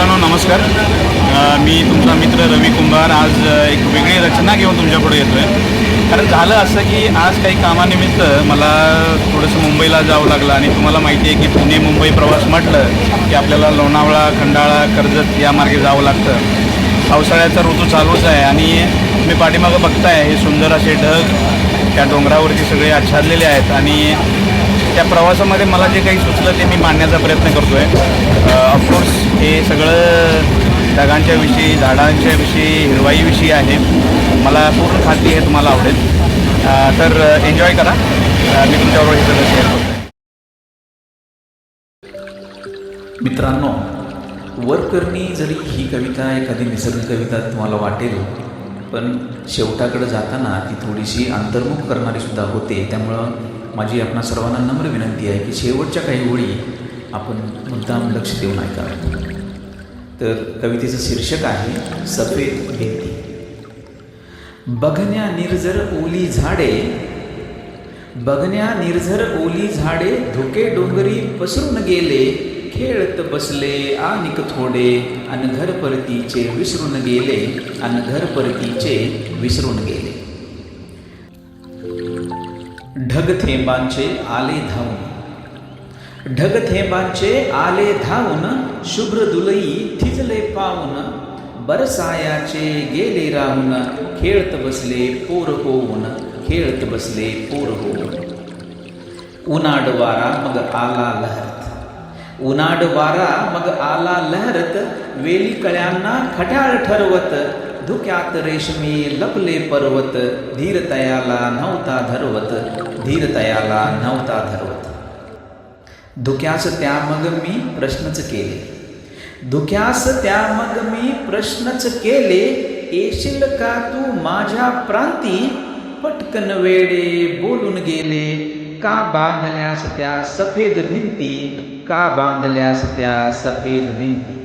मित्रांनो नमस्कार. मी तुमचा मित्र रवी कुंभार आज एक वेगळी रचना घेऊन तुमच्यापुढे येतो आहे. कारण झालं असं की आज काही कामानिमित्त मला थोडंसं मुंबईला जावं लागलं आणि तुम्हाला माहिती आहे की पुणे मुंबई प्रवास म्हटलं की आपल्याला लोणावळा, खंडाळा, कर्जत या मार्गे जावं लागतं. पावसाळ्याचा ऋतू चालूच आहे आणि तुम्ही पाठीमागं बघताय हे सुंदर असे ढग त्या डोंगरावरती सगळे आच्छादलेले आहेत आणि त्या प्रवासामध्ये मला जे काही सुचलं ते मी मांडण्याचा प्रयत्न करतो आहे. ऑफकोर्स हे सगळं ढगांच्या विषयी, झाडांच्या विषयी, हिरवाईविषयी आहे. मला पूर्ण खात्री आहे तुम्हाला आवडेल. तर एन्जॉय करा. मी तुमच्याबरोबर हे सगळं शेअर करतो. मित्रांनो, वरकरणी जरी ही कविता एखादी निसर्ग कविता तुम्हाला वाटेल, पण शेवटाकडे जाताना ती थोडीशी अंतर्मुख करणारी सुद्धा होते. त्यामुळं माझी आपणा सर्वांना नम्र विनंती आहे की शेवटच्या काही ओळी आपण मुद्दाम लक्ष देऊन ऐकाव्यात. तर कवितेचं शीर्षक आहे सफेद भिंती. बघण्या निर्झर ओली झाडे, बघण्या निर्झर ओली झाडे, धुके डोंगरी पसरून गेले, खेळत बसले आनिक थोडे, अन घर परतीचे विसरून गेले, अन घर परतीचे विसरून गेले. ढग थेंबांचे आले धावून, ढग थेंबांचे आले धावून, शुभ्र दुलई थिजले पाऊन, बरसायाचे गेले राहून, खेळत बसले पोर होऊन, खेळत बसले पोर होऊन. उन्हाड वारा मग आला लहरत, उन्हाड वारा मग आला लहरत, वेली कळ्यांना खट्याळ ठरवत, धुक्यात रेशमी लपले पर्वत, धीर तयाला नव्हता धरवत, धीर तयाला नव्हता धरवत. धुक्यास त्या मग मी प्रश्नच केले, धुक्यास त्या मग मी प्रश्नच केले, येशील का तू माझ्या प्रांती, पटकन वेडे बोलून गेले, का बांधल्यास त्या सफेद भिंती, का बांधल्यास त्या सफेद भिंती.